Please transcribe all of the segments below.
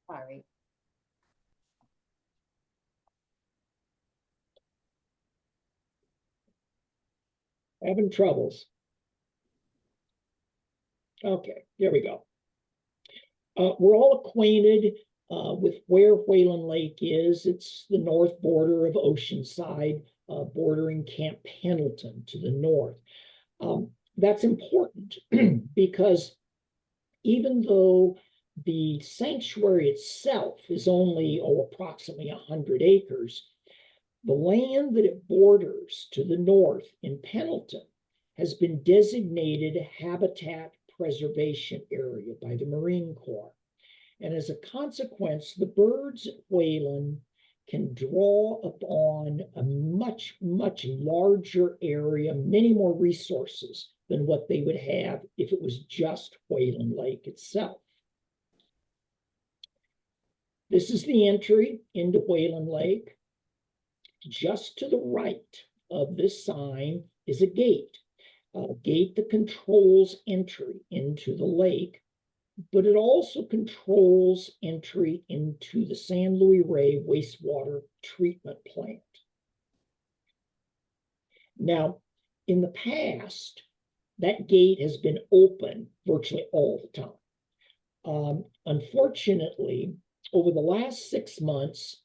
Sorry. Having troubles. Okay, there we go. We're all acquainted with where Whelan Lake is. It's the north border of Oceanside, bordering Camp Pendleton to the north. That's important because even though the sanctuary itself is only, approximately 100 acres, the land that it borders to the north in Pendleton has been designated Habitat Preservation Area by the Marine Corps. And as a consequence, the birds at Whelan can draw upon a much, much larger area, many more resources than what they would have if it was just Whelan Lake itself. This is the entry into Whelan Lake. Just to the right of this sign is a gate that controls entry into the lake, but it also controls entry into the San Luis Rey wastewater treatment plant. Now, in the past, that gate has been open virtually all the time. Unfortunately, over the last 6 months,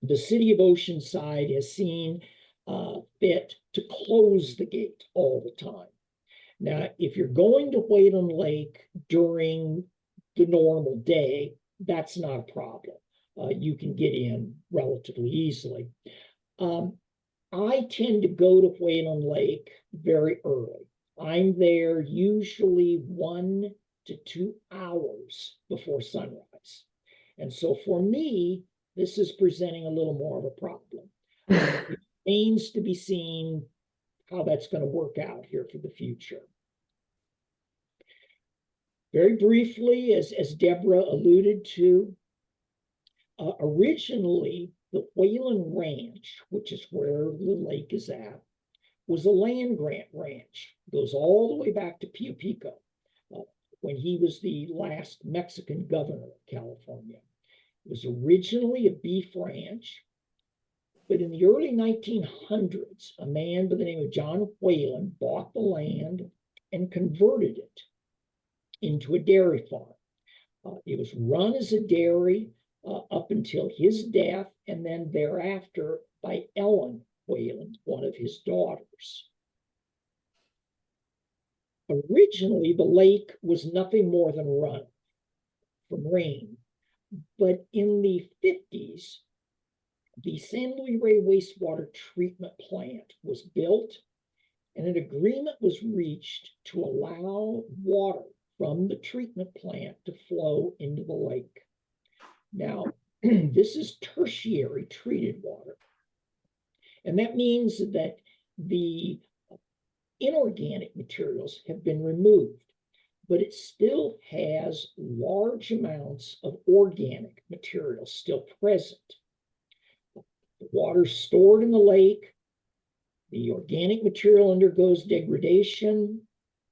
the city of Oceanside has seen fit to close the gate all the time. Now, if you're going to Whelan Lake during the normal day, that's not a problem. You can get in relatively easily. I tend to go to Whelan Lake very early. I'm there usually 1 to 2 hours before sunrise. And so for me, this is presenting a little more of a problem. It remains to be seen how that's going to work out here for the future. Very briefly, as Deborah alluded to, originally the Whelan Ranch, which is where the lake is at, was a land grant ranch. It goes all the way back to Pio Pico, when he was the last Mexican governor of California. It was originally a beef ranch, but in the early 1900s, a man by the name of John Whelan bought the land and converted it into a dairy farm. It was run as a dairy up until his death, and then thereafter by Ellen Whelan, one of his daughters. Originally, the lake was nothing more than runoff from rain. But in the 50s, the San Luis Rey wastewater treatment plant was built, and an agreement was reached to allow water from the treatment plant to flow into the lake. Now, this is tertiary treated water. And that means that the inorganic materials have been removed, but it still has large amounts of organic material still present. The water stored in the lake, the organic material undergoes degradation,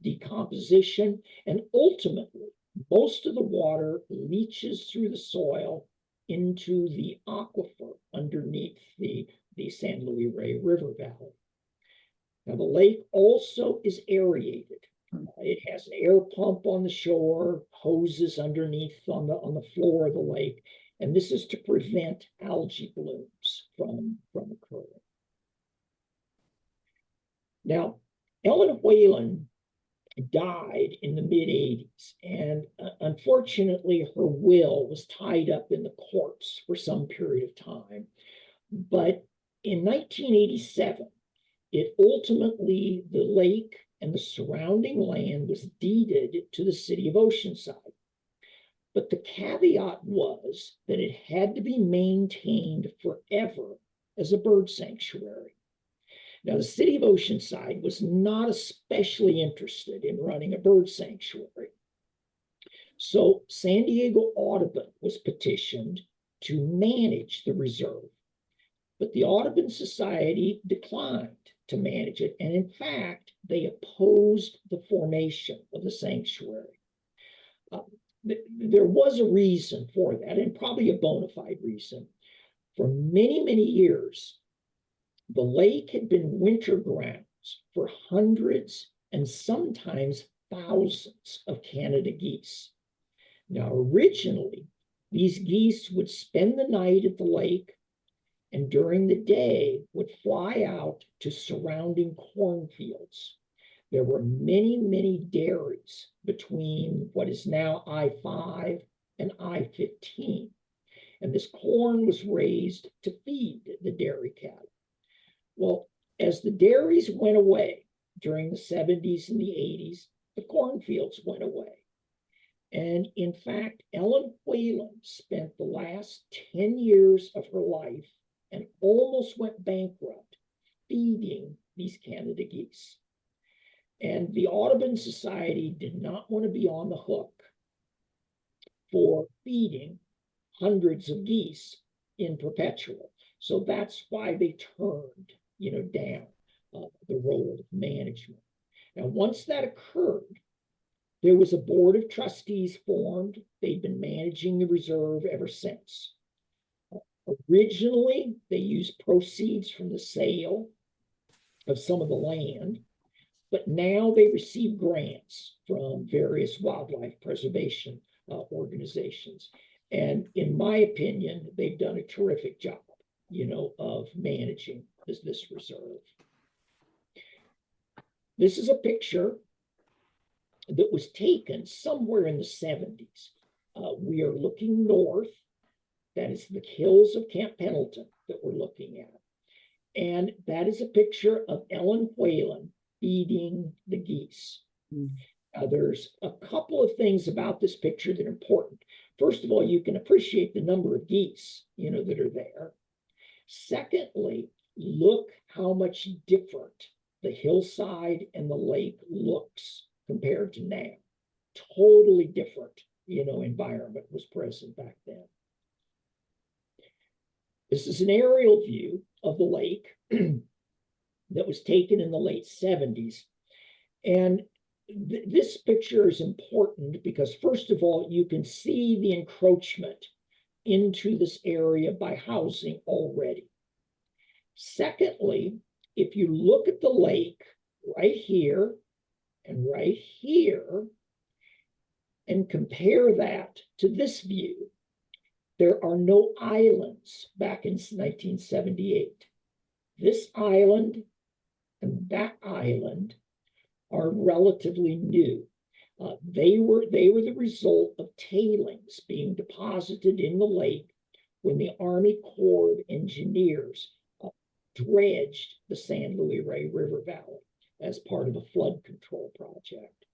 decomposition, and ultimately, most of the water leaches through the soil into the aquifer underneath the San Luis Rey River Valley. Now, the lake also is aerated. It has an air pump on the shore, hoses underneath on the floor of the lake, and this is to prevent algae blooms from occurring. Now, Ellen Whelan died in the mid-80s, and unfortunately, her will was tied up in the courts for some period of time. But in 1987, the lake and the surrounding land was deeded to the city of Oceanside. But the caveat was that it had to be maintained forever as a bird sanctuary. Now, the city of Oceanside was not especially interested in running a bird sanctuary. So San Diego Audubon was petitioned to manage the reserve. But the Audubon Society declined to manage it, and in fact, they opposed the formation of the sanctuary. there was a reason for that, and probably a bona fide reason. For many, many years, the lake had been winter grounds for hundreds and sometimes thousands of Canada geese. Now, originally, these geese would spend the night at the lake and during the day would fly out to surrounding cornfields. There were many, many dairies between what is now I-5 and I-15. And this corn was raised to feed the dairy cattle. Well, as the dairies went away during the 70s and the 80s, the cornfields went away. And in fact, Ellen Whelan spent the last 10 years of her life and almost went bankrupt feeding these Canada geese. And the Audubon Society did not want to be on the hook for feeding hundreds of geese in perpetual. So that's why they turned, down the role of management. Now, once that occurred, there was a board of trustees formed. They'd been managing the reserve ever since. Originally, they used proceeds from the sale of some of the land, but now they receive grants from various wildlife preservation organizations. And in my opinion, they've done a terrific job, of managing this reserve. This is a picture that was taken somewhere in the 70s. We are looking north. That is the hills of Camp Pendleton that we're looking at. And that is a picture of Ellen Whelan feeding the geese. There's a couple of things about this picture that are important. First of all, you can appreciate the number of geese, that are there. Secondly, look how much different the hillside and the lake looks compared to now. Totally different, environment was present back then. This is an aerial view of the lake that was taken in the late 70s. And this picture is important because, first of all, you can see the encroachment into this area by housing already. Secondly, if you look at the lake right here and right here and compare that to this view, there are no islands back in 1978. This island and that island are relatively new. They were the result of tailings being deposited in the lake when the Army Corps of Engineers dredged the San Luis Rey River Valley as part of a flood control project.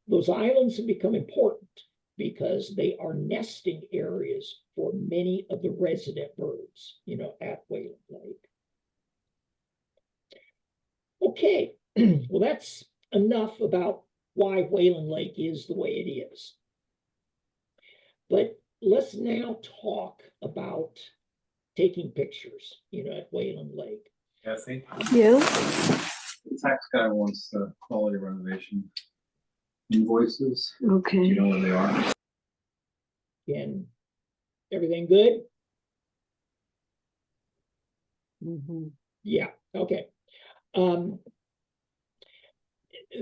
Those islands have become important because they are nesting areas for many of the resident birds, at Whelan Lake. Okay, well, that's enough about why Whelan Lake is the way it is. But let's now talk about taking pictures, at Whelan Lake. Kathy? Yeah. The tax guy wants the quality renovation invoices. Okay. Do you know where they are? And everything good? Yeah, okay.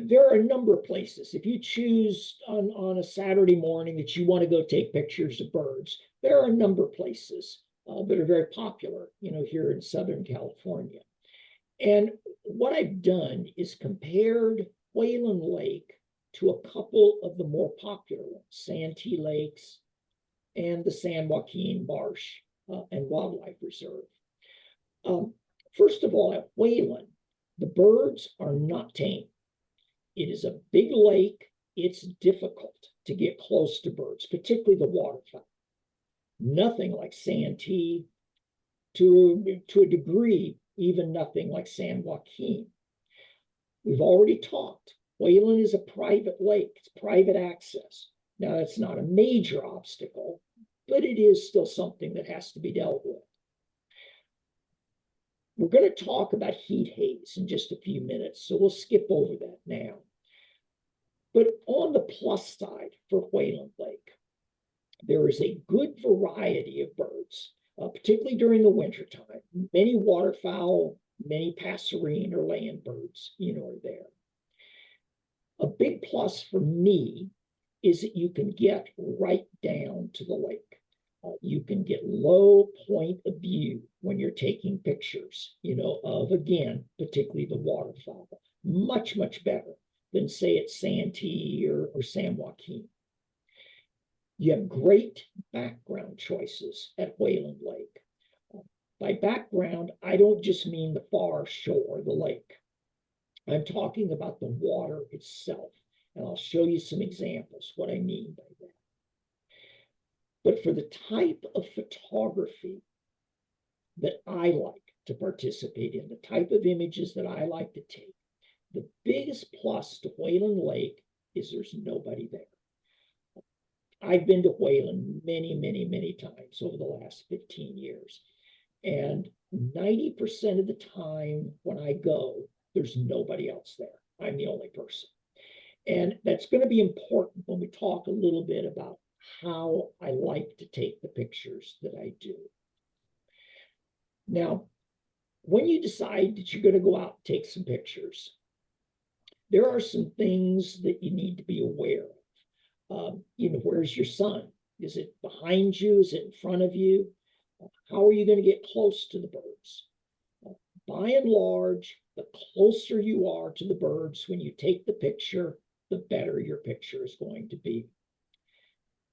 There are a number of places. If you choose on a Saturday morning that you want to go take pictures of birds, there are a number of places that are very popular, here in Southern California. And what I've done is compared Whelan Lake to a couple of the more popular ones, Santee Lakes and the San Joaquin Marsh and Wildlife Reserve. First of all, at Whelan, the birds are not tame. It is a big lake. It's difficult to get close to birds, particularly the waterfowl. Nothing like Santee, to a degree, even nothing like San Joaquin. We've already talked. Whelan is a private lake. It's private access. Now, that's not a major obstacle, but it is still something that has to be dealt with. We're going to talk about heat haze in just a few minutes, so we'll skip over that now. But on the plus side for Whelan Lake, there is a good variety of birds, particularly during the wintertime. Many waterfowl, many passerine or land birds, are there. A big plus for me is that you can get right down to the lake. You can get low point of view when you're taking pictures, of, again, particularly the waterfowl. Much, much better than, say, at Santee or San Joaquin. You have great background choices at Whelan Lake. By background, I don't just mean the far shore, the lake. I'm talking about the water itself, and I'll show you some examples what I mean by that. But for the type of photography that I like to participate in, the type of images that I like to take, the biggest plus to Whelan Lake is there's nobody there. I've been to Whelan many, many, many times over the last 15 years. And 90% of the time when I go, there's nobody else there. I'm the only person. And that's going to be important when we talk a little bit about how I like to take the pictures that I do. Now, when you decide that you're going to go out and take some pictures, there are some things that you need to be aware of. Where's your sun? Is it behind you? Is it in front of you? How are you going to get close to the birds? By and large, the closer you are to the birds when you take the picture, the better your picture is going to be.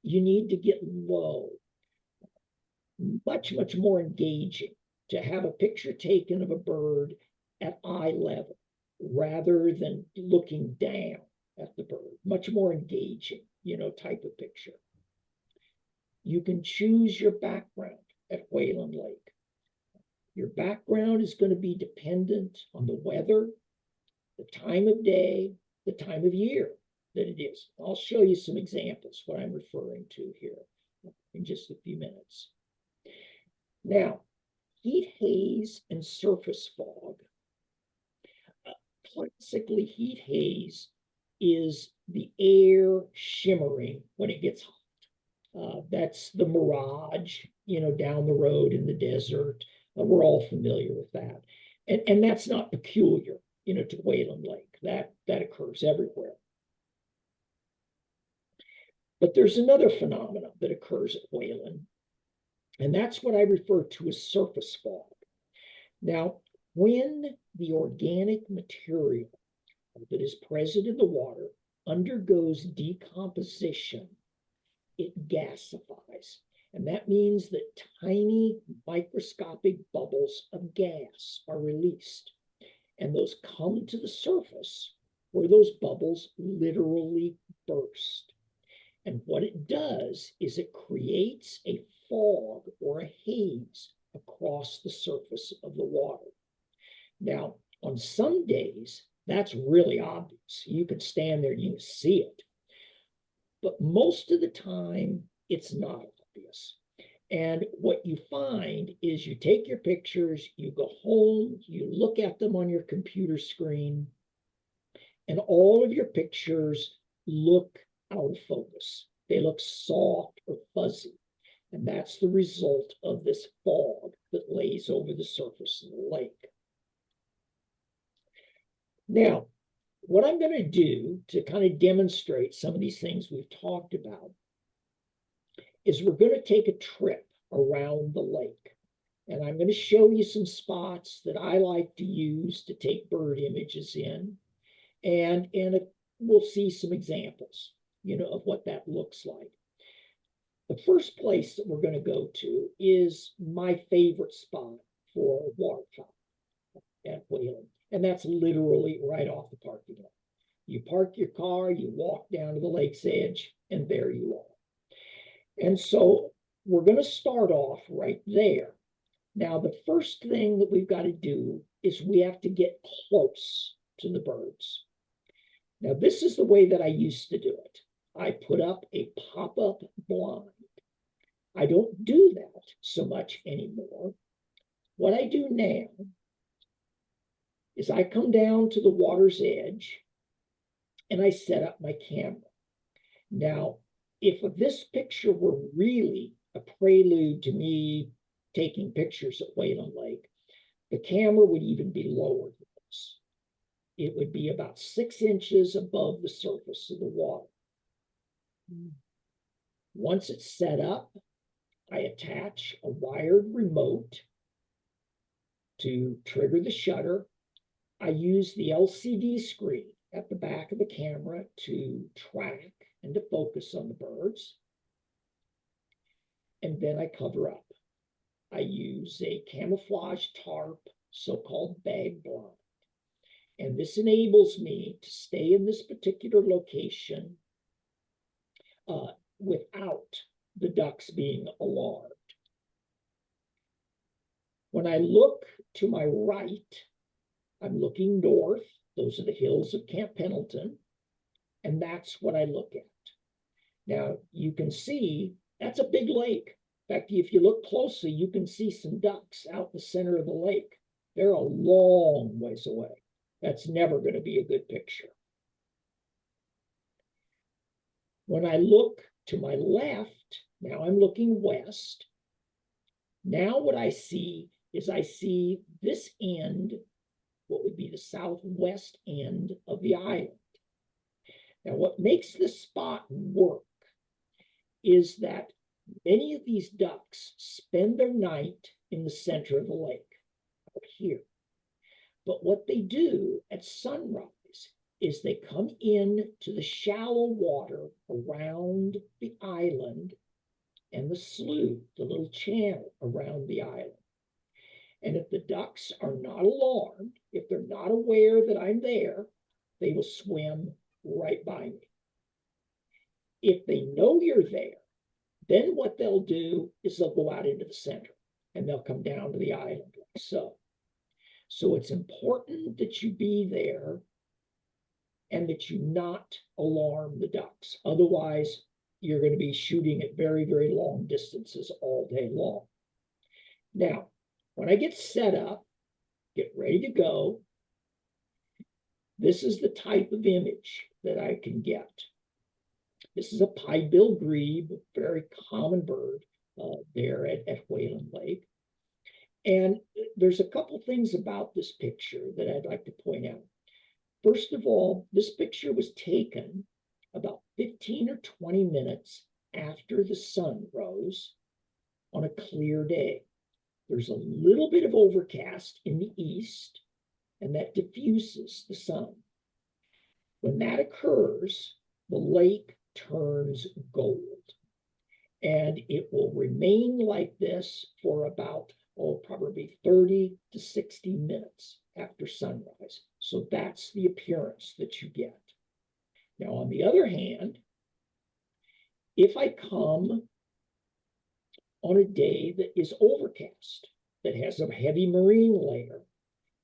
You need to get low. Much, much more engaging to have a picture taken of a bird at eye level rather than looking down at the bird. Much more engaging, type of picture. You can choose your background at Whelan Lake. Your background is going to be dependent on the weather, the time of day, the time of year that it is. I'll show you some examples, what I'm referring to here in just a few minutes. Now, heat haze and surface fog. Classically, heat haze is the air shimmering when it gets hot. That's the mirage, down the road in the desert. We're all familiar with that. And that's not peculiar, to Whelan Lake. That occurs everywhere. But there's another phenomenon that occurs at Whelan, and that's what I refer to as surface fog. Now, when the organic material that is present in the water undergoes decomposition, it gasifies. And that means that tiny microscopic bubbles of gas are released. And those come to the surface where those bubbles literally burst. And what it does is it creates a fog or a haze across the surface of the water. Now, on some days, that's really obvious. You can stand there and you can see it. But most of the time, it's not obvious. And what you find is you take your pictures, you go home, you look at them on your computer screen, and all of your pictures look out of focus. They look soft or fuzzy. And that's the result of this fog that lays over the surface of the lake. Now, what I'm going to do to kind of demonstrate some of these things we've talked about is we're going to take a trip around the lake. And I'm going to show you some spots that I like to use to take bird images in. And we'll see some examples, of what that looks like. The first place that we're going to go to is my favorite spot for waterfowl at Whelan. And that's literally right off the parking lot. You park your car, you walk down to the lake's edge, and there you are. And so we're going to start off right there. Now, the first thing that we've got to do is we have to get close to the birds. Now, this is the way that I used to do it. I put up a pop-up blind. I don't do that so much anymore. What I do now is I come down to the water's edge and I set up my camera. Now, if this picture were really a prelude to me taking pictures at Whelan Lake, the camera would even be lower than this. It would be about 6 inches above the surface of the water. Once it's set up, I attach a wired remote to trigger the shutter. I use the LCD screen at the back of the camera to track and to focus on the birds. And then I cover up. I use a camouflage tarp, so-called bag blind. And this enables me to stay in this particular location without the ducks being alarmed. When I look to my right, I'm looking north. Those are the hills of Camp Pendleton, and that's what I look at. Now, you can see that's a big lake. In fact, if you look closely, you can see some ducks out the center of the lake. They're a long ways away. That's never going to be a good picture. When I look to my left, now I'm looking west. Now what I see is I see this end, what would be the southwest end of the island. Now, what makes this spot work is that many of these ducks spend their night in the center of the lake, out here. But what they do at sunrise is they come in to the shallow water around the island and the slough, the little channel around the island. And if the ducks are not alarmed, if they're not aware that I'm there, they will swim right by me. If they know you're there, then what they'll do is they'll go out into the center and they'll come down to the island like so. So it's important that you be there and that you not alarm the ducks. Otherwise, you're going to be shooting at very, very long distances all day long. Now, when I get set up, get ready to go, this is the type of image that I can get. This is a pied-billed grebe, a very common bird there at Whelan Lake. And there's a couple things about this picture that I'd like to point out. First of all, this picture was taken about 15 or 20 minutes after the sun rose on a clear day. There's a little bit of overcast in the east, and that diffuses the sun. When that occurs, the lake turns gold, and it will remain like this for about, probably 30 to 60 minutes after sunrise. So that's the appearance that you get. Now, on the other hand, if I come on a day that is overcast, that has a heavy marine layer,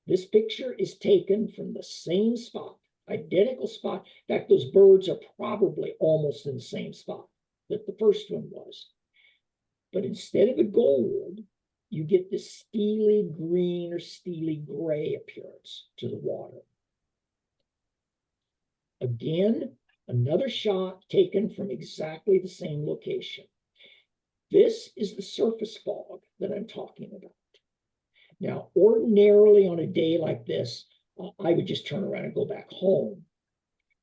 this picture is taken from the same spot, identical spot. In fact, those birds are probably almost in the same spot that the first one was. But instead of the gold, you get this steely green or steely gray appearance to the water. Again, another shot taken from exactly the same location. This is the surface fog that I'm talking about. Now, ordinarily on a day like this, I would just turn around and go back home.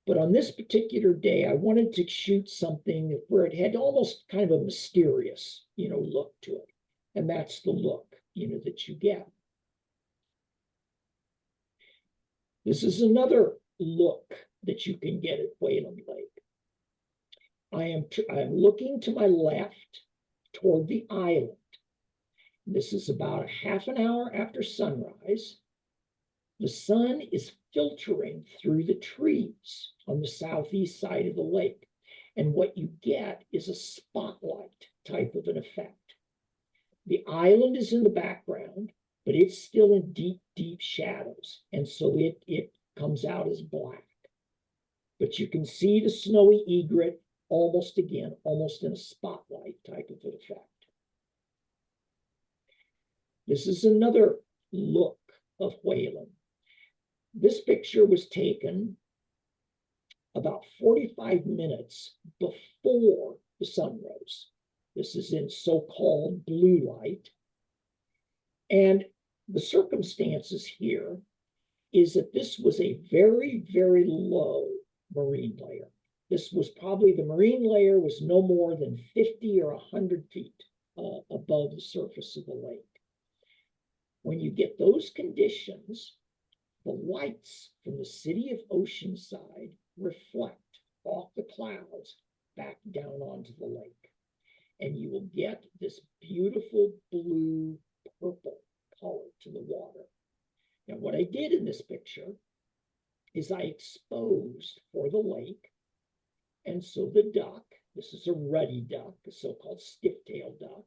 But on this particular day, I wanted to shoot something where it had almost kind of a mysterious, look to it. And that's the look, that you get. This is another look that you can get at Whelan Lake. I'm looking to my left toward the island. This is about a half an hour after sunrise. The sun is filtering through the trees on the southeast side of the lake. And what you get is a spotlight type of an effect. The island is in the background, but it's still in deep, deep shadows. And so it comes out as black. But you can see the snowy egret almost in a spotlight type of an effect. This is another look of Whelan. This picture was taken about 45 minutes before the sun rose. This is in so-called blue light. And the circumstances here is that this was a very, very low marine layer. This was probably, the marine layer was no more than 50 or 100 feet above the surface of the lake. When you get those conditions, the lights from the city of Oceanside reflect off the clouds back down onto the lake. And you will get this beautiful blue purple color to the water. Now, what I did in this picture is I exposed for the lake. And so the duck, this is a ruddy duck, a so-called stiff-tailed duck.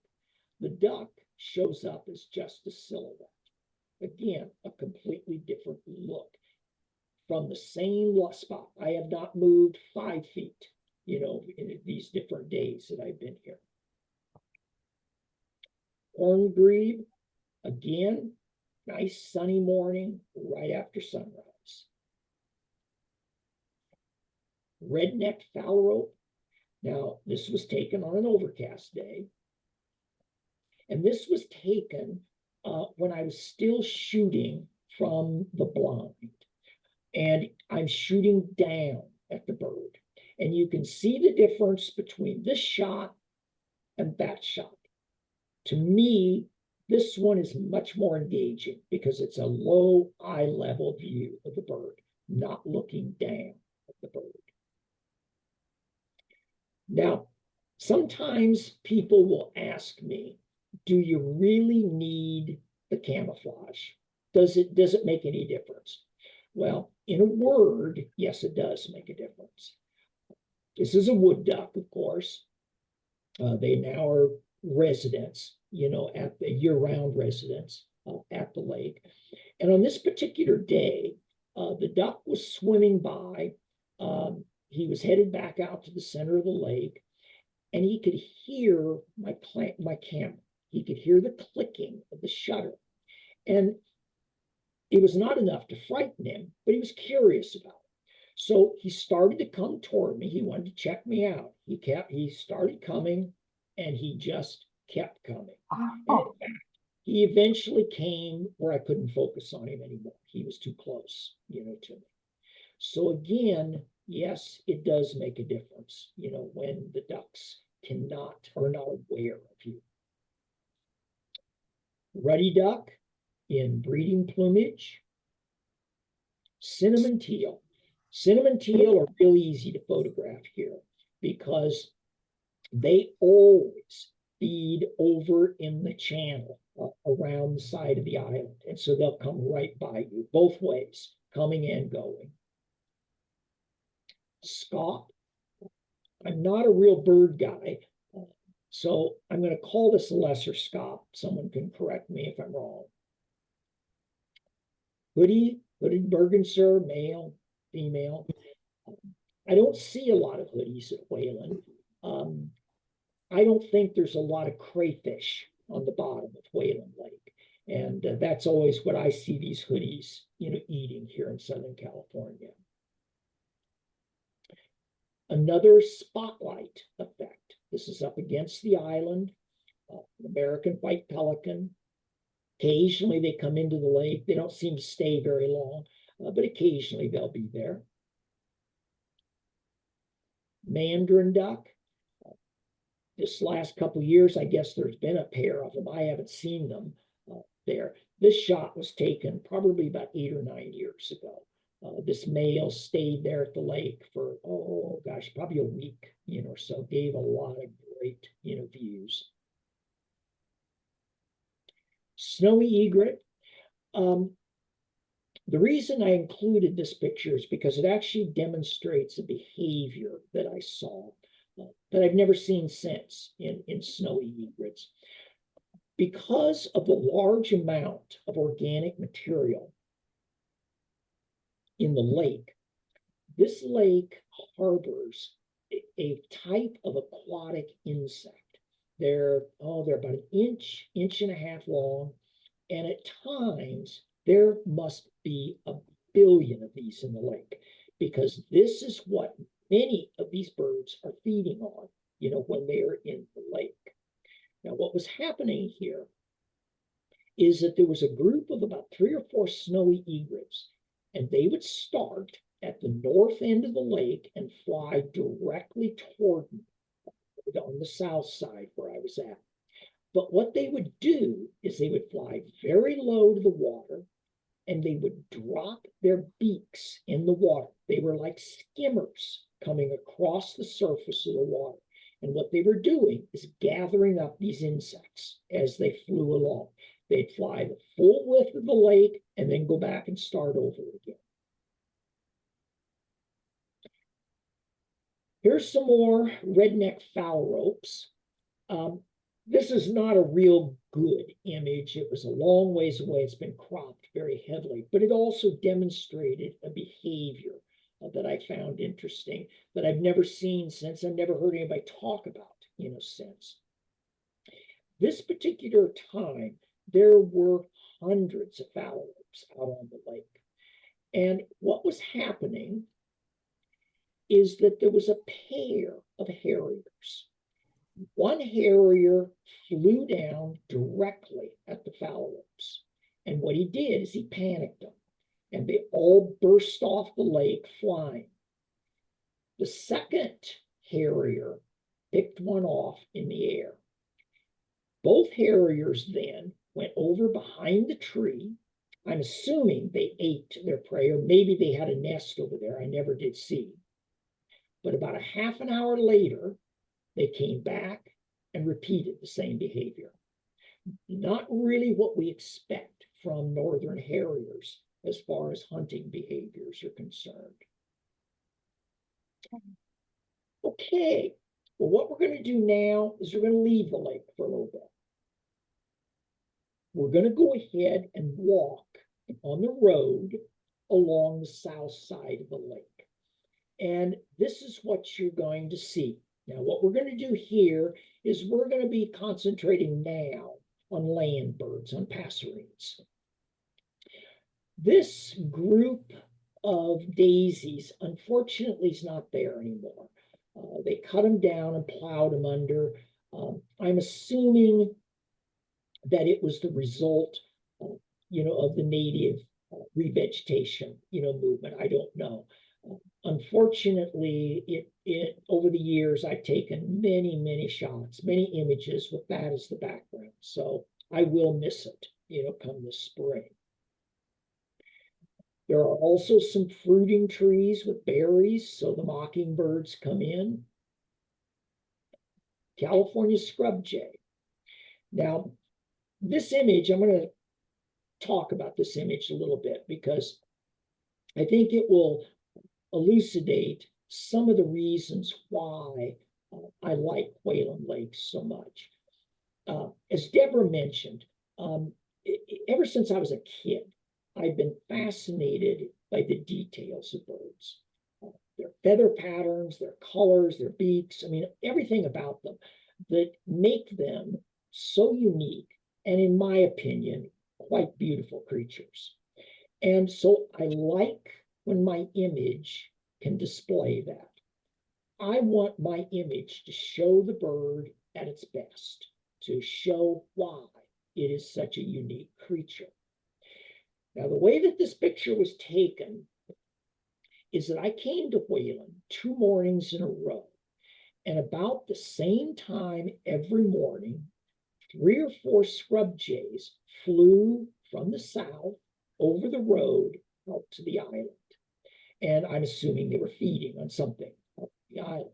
The duck shows up as just a silhouette. Again, a completely different look from the same spot. I have not moved 5 feet, in these different days that I've been here. Horned grebe, again, nice sunny morning right after sunrise. Red-necked phalarope. Now, this was taken on an overcast day. And this was taken when I was still shooting from the blind. And I'm shooting down at the bird. And you can see the difference between this shot and that shot. To me, this one is much more engaging because it's a low eye level view of the bird, not looking down at the bird. Now, sometimes people will ask me, do you really need the camouflage? Does it make any difference? Well, in a word, yes, it does make a difference. This is a wood duck, of course. They now are residents, at the year-round residents at the lake. And on this particular day, the duck was swimming by. He was headed back out to the center of the lake, and he could hear my camera. He could hear the clicking of the shutter. And it was not enough to frighten him, but he was curious about it. So he started to come toward me. He wanted to check me out. He started coming, and he just kept coming. And in fact, he eventually came where I couldn't focus on him anymore. He was too close, to me. So again, yes, it does make a difference, when the ducks are not aware of you. Ruddy duck in breeding plumage. Cinnamon teal. Cinnamon teal are really easy to photograph here because they always feed over in the channel around the side of the island. And so they'll come right by you, both ways, coming and going. Scaup. I'm not a real bird guy, so I'm going to call this a lesser scaup. Someone can correct me if I'm wrong. Hooded Bergenser, male, female. I don't see a lot of hoodies at Whelan. I don't think there's a lot of crayfish on the bottom of Whelan Lake. And that's always what I see these hoodies, eating here in Southern California. Another spotlight effect. This is up against the island, American white pelican. Occasionally they come into the lake. They don't seem to stay very long, but occasionally they'll be there. Mandarin duck. This last couple of years, I guess there's been a pair of them. I haven't seen them there. This shot was taken probably about 8 or 9 years ago. This male stayed there at the lake for, probably a week, or so. Gave a lot of great, views. Snowy egret. The reason I included this picture is because it actually demonstrates a behavior that I saw that I've never seen since in snowy egrets. Because of the large amount of organic material in the lake, this lake harbors a type of aquatic insect. They're about an inch and a half long, and at times there must be 1 billion of these in the lake. because this is what many of these birds are feeding on, when they are in the lake. Now, what was happening here is that there was a group of about 3 or 4 snowy egrets, and they would start at the north end of the lake and fly directly toward me on the south side where I was at. But what they would do is they would fly very low to the water, and they would drop their beaks in the water. They were like skimmers coming across the surface of the water. And what they were doing is gathering up these insects as they flew along. They'd fly the full width of the lake and then go back and start over again. Here's some more redneck phalaropes. This is not a real good image. It was a long ways away. It's been cropped very heavily, but it also demonstrated a behavior that I found interesting that I've never seen since. I've never heard anybody talk about, since. This particular time, there were hundreds of phalaropes out on the lake. And what was happening is that there was a pair of harriers. One harrier flew down directly at the phalaropes. And what he did is he panicked them, and they all burst off the lake flying. The second harrier picked one off in the air. Both harriers then went over behind the tree. I'm assuming they ate their prey, or maybe they had a nest over there. I never did see. But about a half an hour later, they came back and repeated the same behavior. Not really what we expect from northern harriers as far as hunting behaviors are concerned. Okay, well, what we're going to do now is we're going to leave the lake for a little bit. We're going to go ahead and walk on the road along the south side of the lake. And this is what you're going to see. Now, what we're going to do here is we're going to be concentrating now on land birds, on passerines. This group of daisies, unfortunately, is not there anymore. They cut them down and plowed them under. I'm assuming that it was the result, of the native revegetation, movement. I don't know. Unfortunately, it over the years, I've taken many, many shots, many images with that as the background. So I will miss it, come this spring. There are also some fruiting trees with berries, so the mockingbirds come in. California scrub jay. Now, this image, I'm going to talk about this image a little bit because I think it will elucidate some of the reasons why I like Whelan Lake so much. As Deborah mentioned, ever since I was a kid, I've been fascinated by the details of birds. Their feather patterns, their colors, their beaks, everything about them that make them so unique and, in my opinion, quite beautiful creatures. And so I like when my image can display that. I want my image to show the bird at its best, to show why it is such a unique creature. Now, the way that this picture was taken is that I came to Whelan 2 mornings in a row, and about the same time every morning, 3 or 4 scrub jays flew from the south over the road out to the island. And I'm assuming they were feeding on something up the island.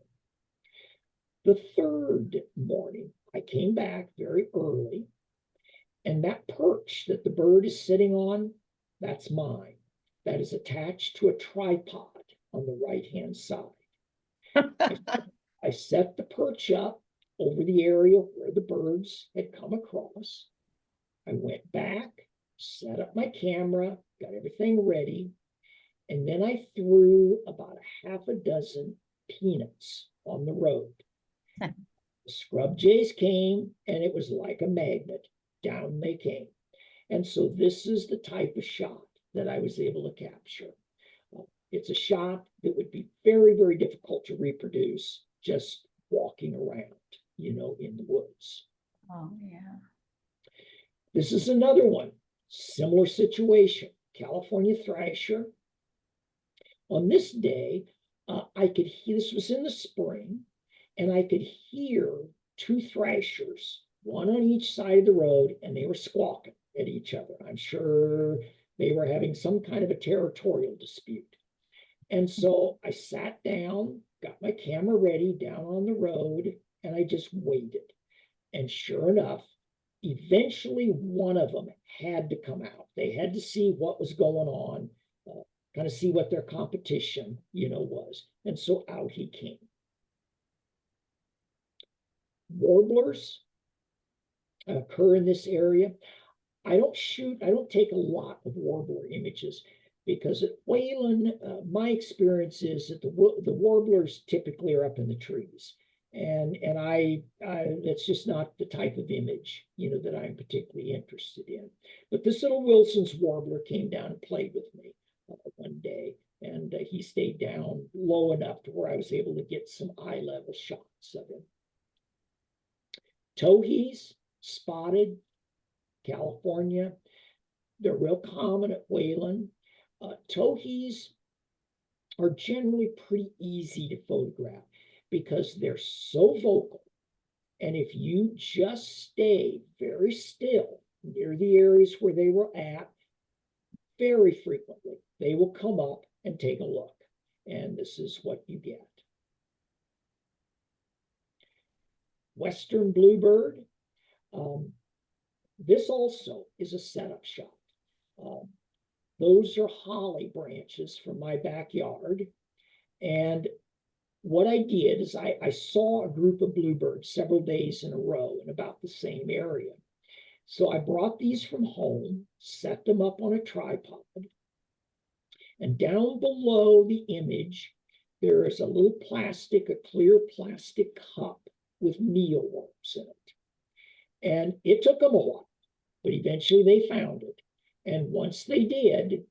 The 3rd morning, I came back very early, and that perch that the bird is sitting on, that's mine. That is attached to a tripod on the right-hand side. I set the perch up over the area where the birds had come across. I went back, set up my camera, got everything ready, and then I threw about a half a dozen peanuts on the road. The scrub jays came, and it was like a magnet. Down they came. And so this is the type of shot that I was able to capture. It's a shot that would be very, very difficult to reproduce just walking around, in the woods. Oh, yeah. This is another one, similar situation, California thrasher. On this day, I could hear, this was in the spring, and I could hear two thrashers, one on each side of the road, and they were squawking at each other. I'm sure they were having some kind of a territorial dispute. And so I sat down, got my camera ready down on the road, and I just waited. And sure enough, eventually one of them had to come out. They had to see what was going on, kind of see what their competition, was. And so out he came. Warblers occur in this area. I don't take a lot of warbler images because at Whelan, my experience is that the warblers typically are up in the trees. And that's just not the type of image, that I'm particularly interested in. But this little Wilson's warbler came down and played with me one day, and he stayed down low enough to where I was able to get some eye-level shots of him. Towhees, spotted, California. They're real common at Whelan. Towhees are generally pretty easy to photograph because they're so vocal. And if you just stay very still near the areas where they were at, very frequently, they will come up and take a look. And this is what you get. Western bluebird. This also is a setup shot. Those are holly branches from my backyard. And what I did is I saw a group of bluebirds several days in a row in about the same area. So I brought these from home, set them up on a tripod, and down below the image, there is a little a clear plastic cup with mealworms in it. And it took them a while, but eventually they found it. And once they did,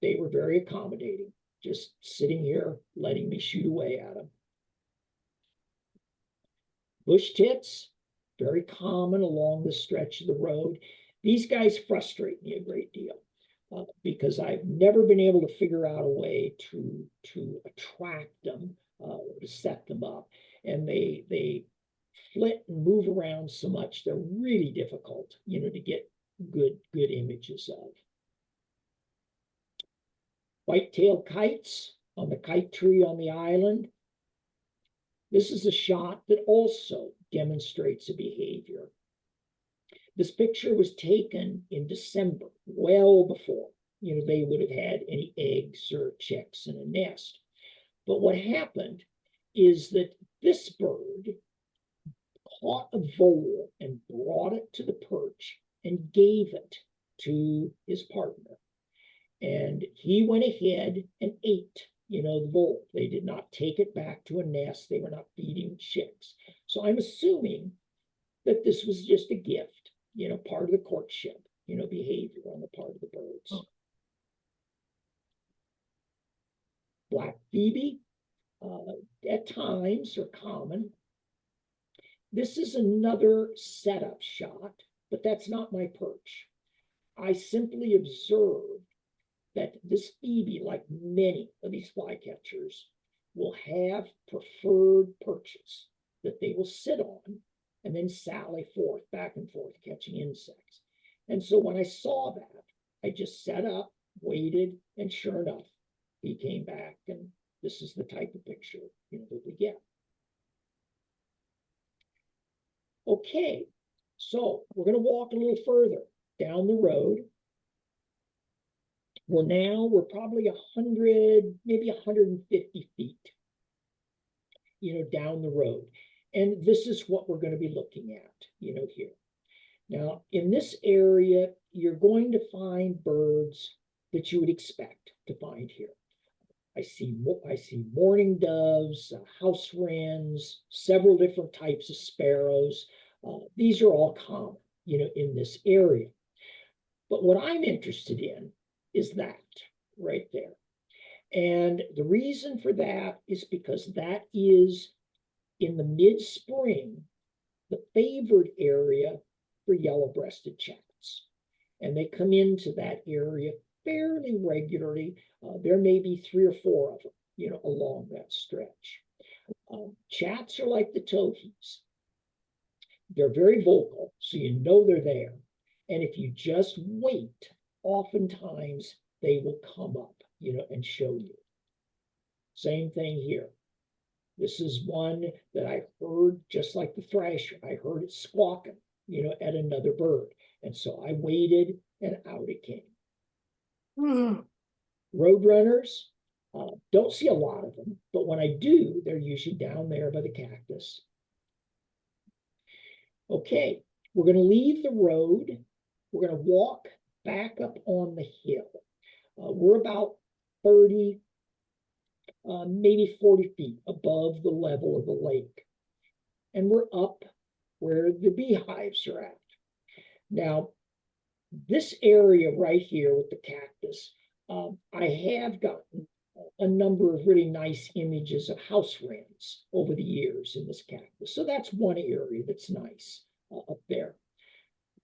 they were very accommodating, just sitting here, letting me shoot away at them. Bush tits, very common along the stretch of the road. These guys frustrate me a great deal because I've never been able to figure out a way to attract them or to set them up. And they flit and move around so much, they're really difficult, to get good images of. White-tailed kites on the kite tree on the island. This is a shot that also demonstrates a behavior. This picture was taken in December, well before, they would have had any eggs or chicks in a nest. But what happened is that this bird caught a vole and brought it to the perch and gave it to his partner. And he went ahead and ate, the vole. They did not take it back to a nest. They were not feeding chicks. So I'm assuming that this was just a gift, part of the courtship, behavior on the part of the birds. Oh. Black phoebe, at times are common. This is another setup shot, but that's not my perch. I simply observed that this phoebe, like many of these flycatchers, will have preferred perches that they will sit on and then sally forth, back and forth, catching insects. And so when I saw that, I just set up, waited, and sure enough, he came back, and this is the type of picture that we get. Okay, so we're going to walk a little further down the road. We're probably 100, maybe 150 feet, down the road. And this is what we're going to be looking at, here. Now, in this area, you're going to find birds that you would expect to find here. I see mourning doves, house wrens, several different types of sparrows. These are all common, in this area. But what I'm interested in is that right there. And the reason for that is because that is in the mid-spring, the favored area for yellow-breasted chats. And they come into that area fairly regularly. There may be 3 or 4 of them, along that stretch. Chats are like the towhees. They're very vocal, so they're there. And if you just wait, oftentimes they will come up, and show you. Same thing here. This is one that I heard, just like the thrasher. I heard it squawking, at another bird. And so I waited, and out it came. Roadrunners, don't see a lot of them, but when I do, they're usually down there by the cactus. Okay, we're going to leave the road. We're going to walk back up on the hill. We're about 30, maybe 40 feet above the level of the lake. And we're up where the beehives are at. Now, this area right here with the cactus, I have gotten a number of really nice images of house wrens over the years in this cactus. So that's one area that's nice up there.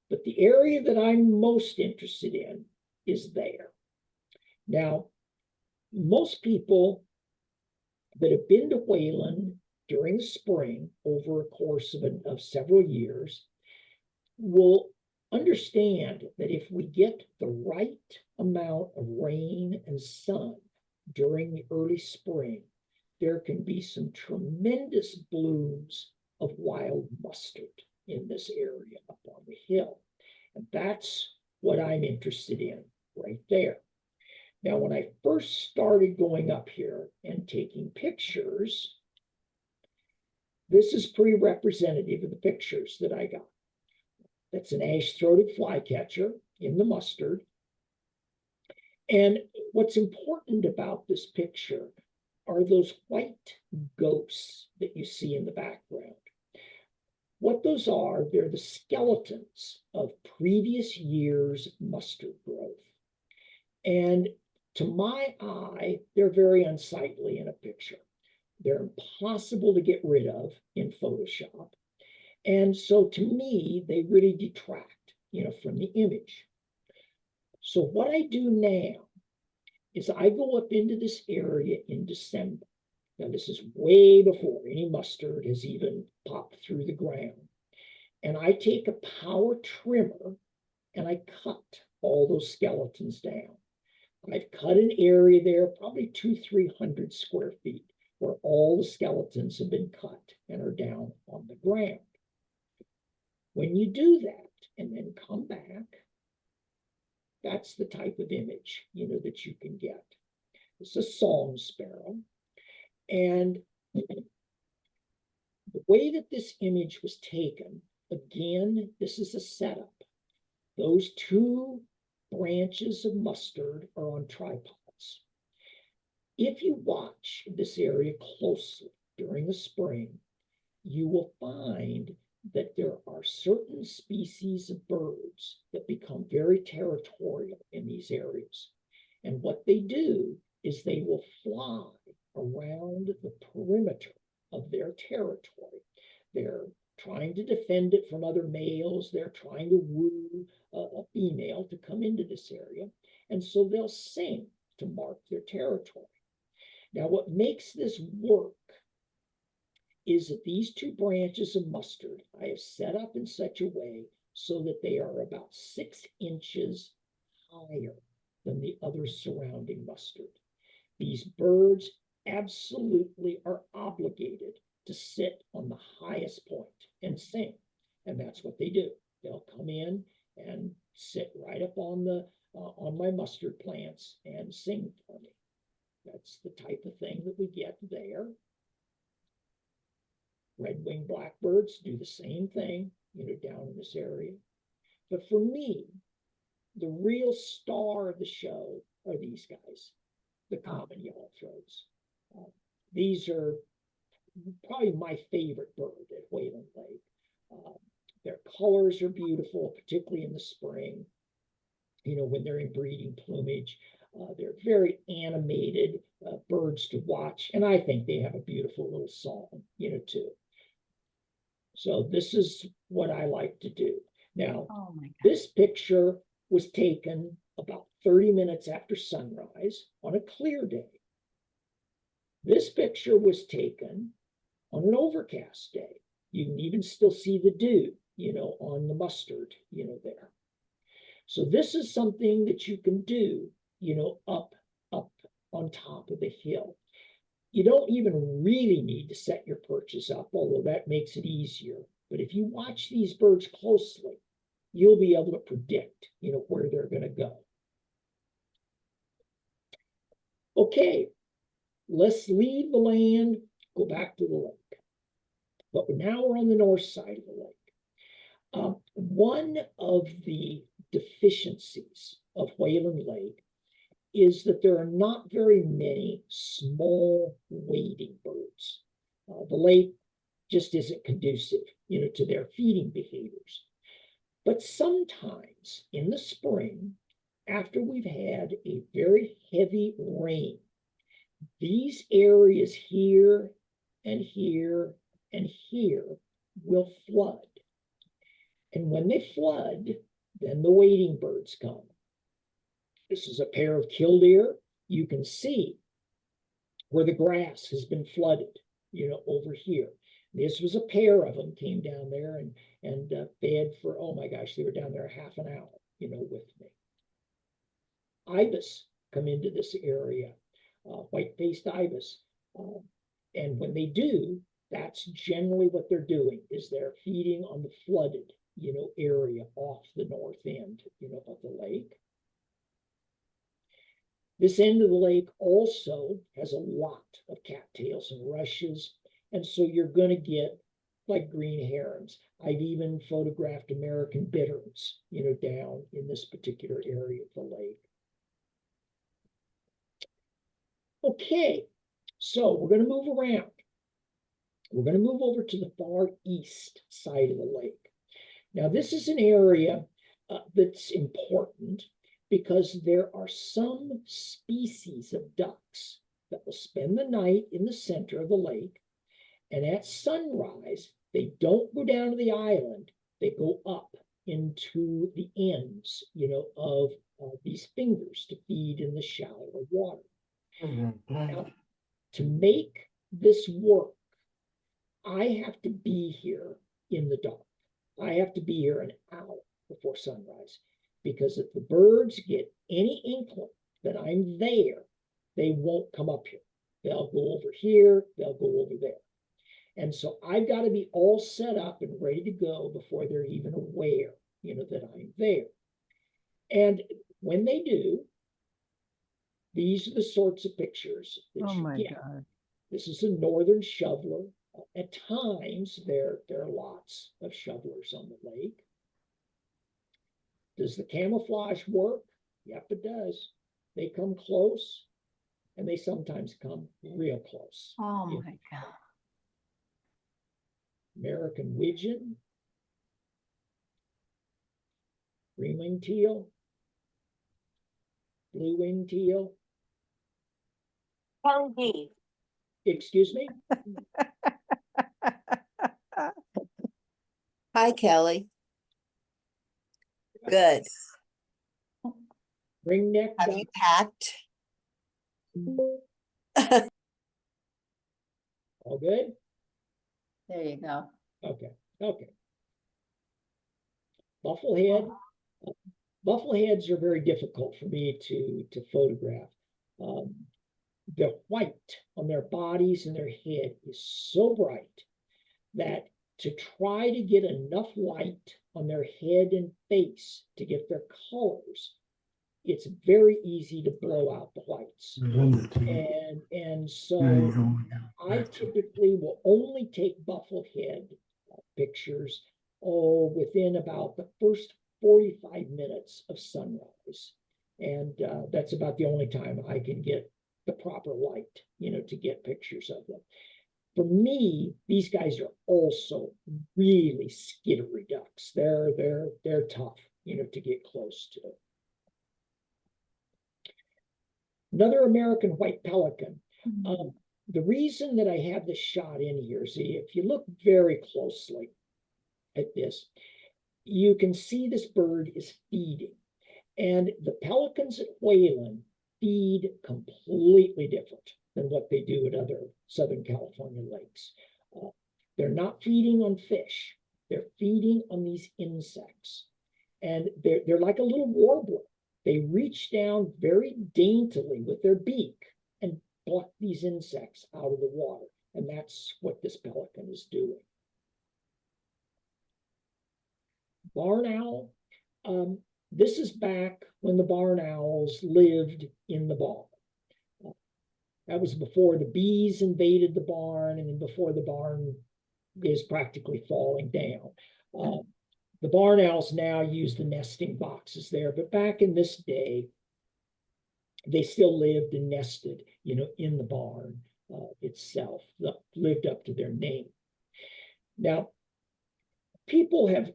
But the area that I'm most interested in is there. Now, most people that have been to Whelan during the spring over a course of several years will understand that if we get the right amount of rain and sun during the early spring, there can be some tremendous blooms of wild mustard in this area up on the hill. And that's what I'm interested in right there. Now, when I first started going up here and taking pictures, this is pretty representative of the pictures that I got. That's an ash-throated flycatcher in the mustard. And what's important about this picture are those white ghosts that you see in the background. What those are, they're the skeletons of previous year's mustard growth. And to my eye, they're very unsightly in a picture. They're impossible to get rid of in Photoshop. And so to me, they really detract, from the image. So what I do now is I go up into this area in December. Now, this is way before any mustard has even popped through the ground. And I take a power trimmer and I cut all those skeletons down. I've cut an area there, probably 200-300 square feet, where all the skeletons have been cut and are down on the ground. When you do that and then come back, that's the type of image, that you can get. It's a song sparrow. And the way that this image was taken, again, this is a setup. Those 2 branches of mustard are on tripods. If you watch this area closely during the spring, you will find that there are certain species of birds that become very territorial in these areas. And what they do is they will fly around the perimeter of their territory. They're trying to defend it from other males. They're trying to woo a female to come into this area. And so they'll sing to mark their territory. Now, what makes this work is that these 2 branches of mustard I have set up in such a way so that they are about 6 inches higher than the other surrounding mustard. These birds absolutely are obligated to sit on the highest point and sing. And that's what they do. They'll come in and sit right up on my mustard plants and sing for me. That's the type of thing that we get there. Red-winged blackbirds do the same thing, down in this area. But for me, the real star of the show are these guys, the common yellow-throats. These are probably my favorite bird at Whelan Lake. Their colors are beautiful, particularly in the spring, when they're in breeding plumage. They're very animated, birds to watch. And I think they have a beautiful little song, too. So this is what I like to do. Now, Oh my God. this picture was taken about 30 minutes after sunrise on a clear day. This picture was taken on an overcast day. You can even still see the dew, on the mustard, there. So this is something that you can do, up on top of the hill. You don't even really need to set your perches up, although that makes it easier. But if you watch these birds closely, you'll be able to predict, where they're going to go. Okay, let's leave the land, go back to the lake. But now we're on the north side of the lake. One of the deficiencies of Whelan Lake is that there are not very many small wading birds. The lake just isn't conducive, to their feeding behaviors. But sometimes in the spring, after we've had a very heavy rain, these areas here and here and here will flood. And when they flood, then the wading birds come. This is a pair of killdeer. You can see where the grass has been flooded, over here. This was a pair of them came down there and fed for, oh my gosh, they were down there half an hour, with me. Ibis come into this area, white-faced ibis. And when they do, that's generally what they're doing, is they're feeding on the flooded, area off the north end, of the lake. This end of the lake also has a lot of cattails and rushes, and so you're going to get like green herons. I've even photographed American bitterns, down in this particular area of the lake. Okay, so we're going to move around. We're going to move over to the far east side of the lake. Now, this is an area that's important because there are some species of ducks that will spend the night in the center of the lake, and at sunrise, they don't go down to the island, they go up into the ends, of these fingers to feed in the shallower water. Now, to make this work, I have to be here in the dark. I have to be here an hour before sunrise, because if the birds get any inkling that I'm there, they won't come up here. They'll go over here, they'll go over there. And so I've got to be all set up and ready to go before they're even aware, that I'm there. And when they do, these are the sorts of pictures that Oh you my get. God. This is a northern shoveler. At times, there are lots of shovelers on the lake. Does the camouflage work? Yep, it does. They come close, and they sometimes come real close. Oh my God. American widgeon, green-winged teal, blue-winged teal. Excuse me? Hi, Kelly. Good. Ringneck Have duck. you packed? All good? There you go. Okay. Bufflehead. Buffleheads are very difficult for me to photograph. The white on their bodies and their head is so bright that to try to get enough light on their head and face to get their colors, it's very easy to blow out the whites. And so I typically will only take bufflehead pictures within about the first 45 minutes of sunrise. And that's about the only time I can get the proper light, to get pictures of them. For me, these guys are also really skittery ducks. They're tough, to get close to. Another American white pelican. Mhm. The reason that I have this shot in here is if you look very closely at this, you can see this bird is feeding. And the pelicans at Whelan feed completely different than what they do at other Southern California lakes. They're not feeding on fish. They're feeding on these insects. And they're like a little warbler. They reach down very daintily with their beak and pluck these insects out of the water. And that's what this pelican is doing. Barn owl. This is back when the barn owls lived in the barn. That was before the bees invaded the barn and before the barn is practically falling down. The barn owls now use the nesting boxes there, but back in this day, they still lived and nested, in the barn itself, lived up to their name. Now, people have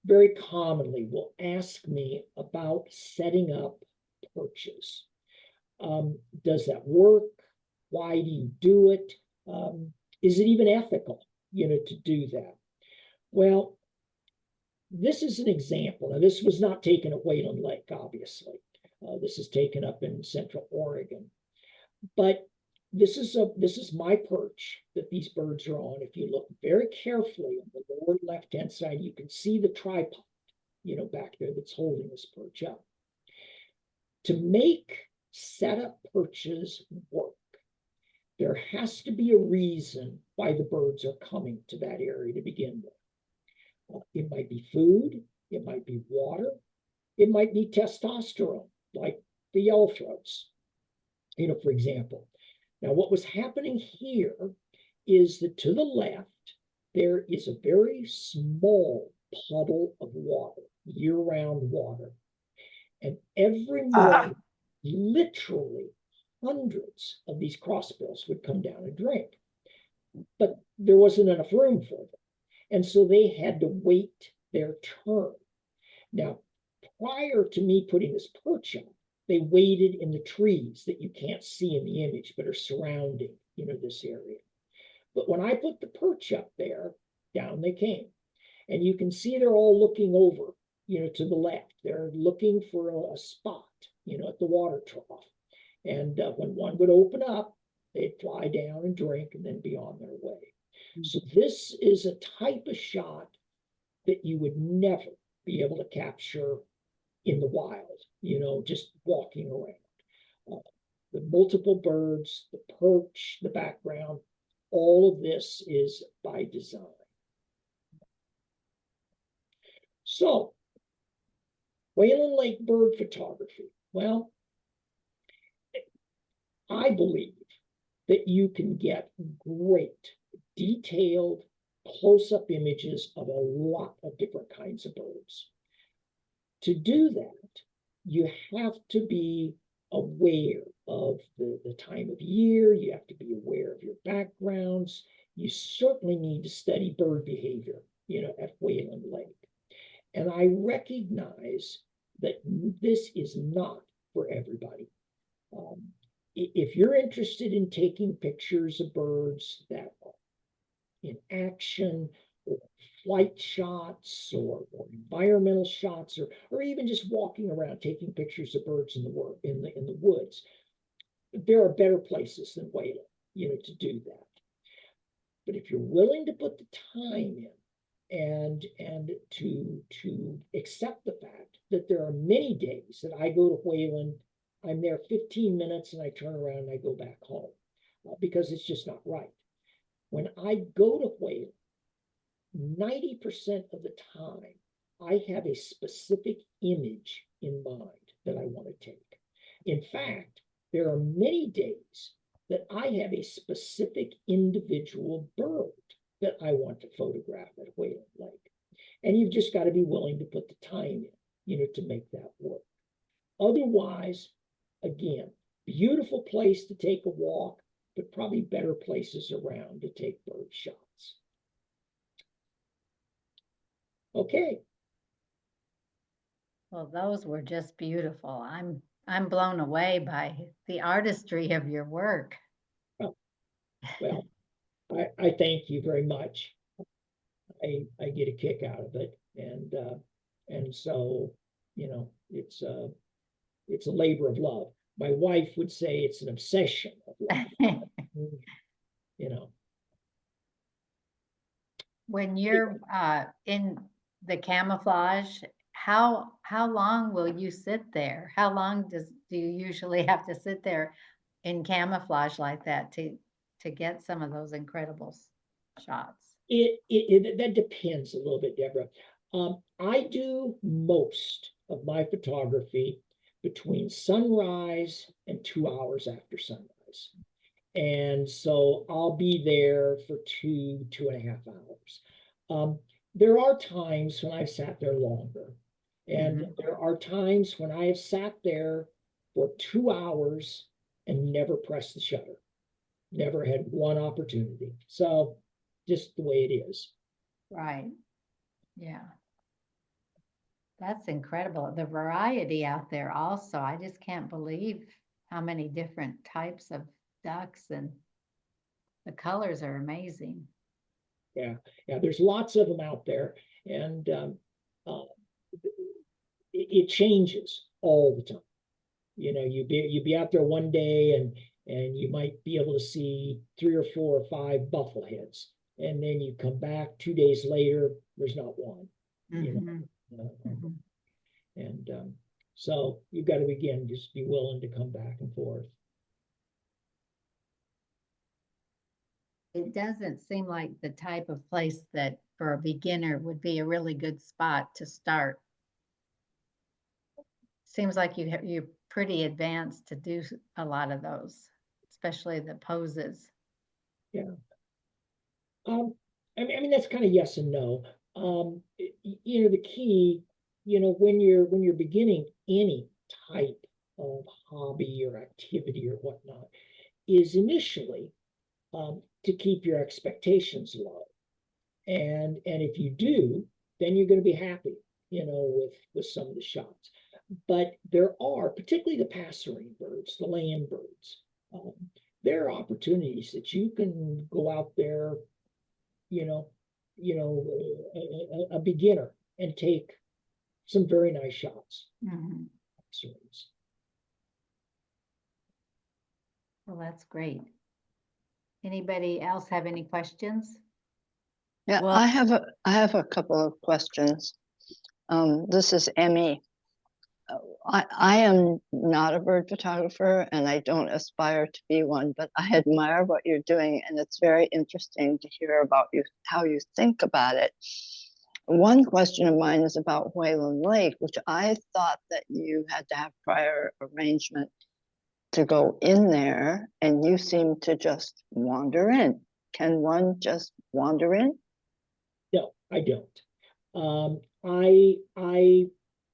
very commonly will ask me about setting up perches. Does that work? Why do you do it? Is it even ethical, to do that? Well, this is an example. Now, this was not taken at Whelan Lake, obviously. This is taken up in Central Oregon. But this is my perch that these birds are on. If you look very carefully on the lower left-hand side, you can see the tripod, back there that's holding this perch up. To make setup perches work, there has to be a reason why the birds are coming to that area to begin with. It might be food, it might be water, it might be testosterone, like the yellowthroats, for example. Now, what was happening here is that to the left, there is a very small puddle of water, year-round water. And every morning, literally hundreds of these crossbills would come down and drink. But there wasn't enough room for them. And so they had to wait their turn. Now, prior to me putting this perch up, they waited in the trees that you can't see in the image, but are surrounding, this area. But when I put the perch up there, down they came. And you can see they're all looking over, to the left. They're looking for a spot, at the water trough. And when one would open up, they'd fly down and drink and then be on their way. So this is a type of shot that you would never be able to capture in the wild, just walking around. The multiple birds, the perch, the background, all of this is by design. So, Whelan Lake bird photography. Well, I believe that you can get great, detailed, close-up images of a lot of different kinds of birds. To do that, you have to be aware of the time of year. You have to be aware of your backgrounds. You certainly need to study bird behavior, at Whelan Lake. And I recognize that this is not for everybody. If you're interested in taking pictures of birds that are in action, or flight shots, or environmental shots, or even just walking around taking pictures of birds in the woods, there are better places than Whelan, to do that. But if you're willing to put the time in and to accept the fact that there are many days that I go to Whelan, I'm there 15 minutes and I turn around and I go back home because it's just not right. When I go to Whelan, 90% of the time, I have a specific image in mind that I want to take. In fact, there are many days that I have a specific individual bird that I want to photograph at Whelan Lake. And you've just got to be willing to put the time in, to make that work. Otherwise, again, beautiful place to take a walk, but probably better places around to take bird shots. Okay. Well, those were just beautiful. I'm I'm blown away by the artistry of your work. Well, I thank you very much. I get a kick out of it, and so, you know, it's a labor of love. My wife would say it's an obsession of love, you know. When you're in the camouflage, how long will you sit there? How long do you usually have to sit there in camouflage like that to get some of those incredible shots? That depends a little bit, Deborah. I do most of my photography between sunrise and 2 hours after sunrise. And so I'll be there for 2.5 hours. There are times when I've sat there longer, and there are times when I have sat there for 2 hours and never pressed the shutter, never had one opportunity. So just the way it is. Right. Yeah. That's incredible. The variety out there also. I just can't believe how many different types of ducks, and the colors are amazing. Yeah, there's lots of them out there, and it changes all the time. You know, you'd be out there one day, and you might be able to see 3 or 4 or 5 buffleheads, and then you come back 2 days later, there's not one. And so you've got to, again, just be willing to come back and forth. It doesn't seem like the type of place that for a beginner would be a really good spot to start. Seems like you're pretty advanced to do a lot of those, especially the poses. Yeah. I mean that's kind of yes and no. You know, the key, you know, when you're beginning any type of hobby or activity or whatnot, is initially to keep your expectations low. And if you do, then you're going to be happy, you know, with some of the shots. But there are, particularly the passerine birds, the land birds, there are opportunities that you can go out there, you know, a beginner, and take some very nice shots. Passerines. Well, that's great. Anybody else have any questions? Yeah, Well- I have a couple of questions. This is Emmy. I am not a bird photographer, and I don't aspire to be one, but I admire what you're doing, and it's very interesting to hear about how you think about it. One question of mine is about Whelan Lake, which I thought that you had to have prior arrangement to go in there, and you seem to just wander in. Can one just wander in? No, I don't.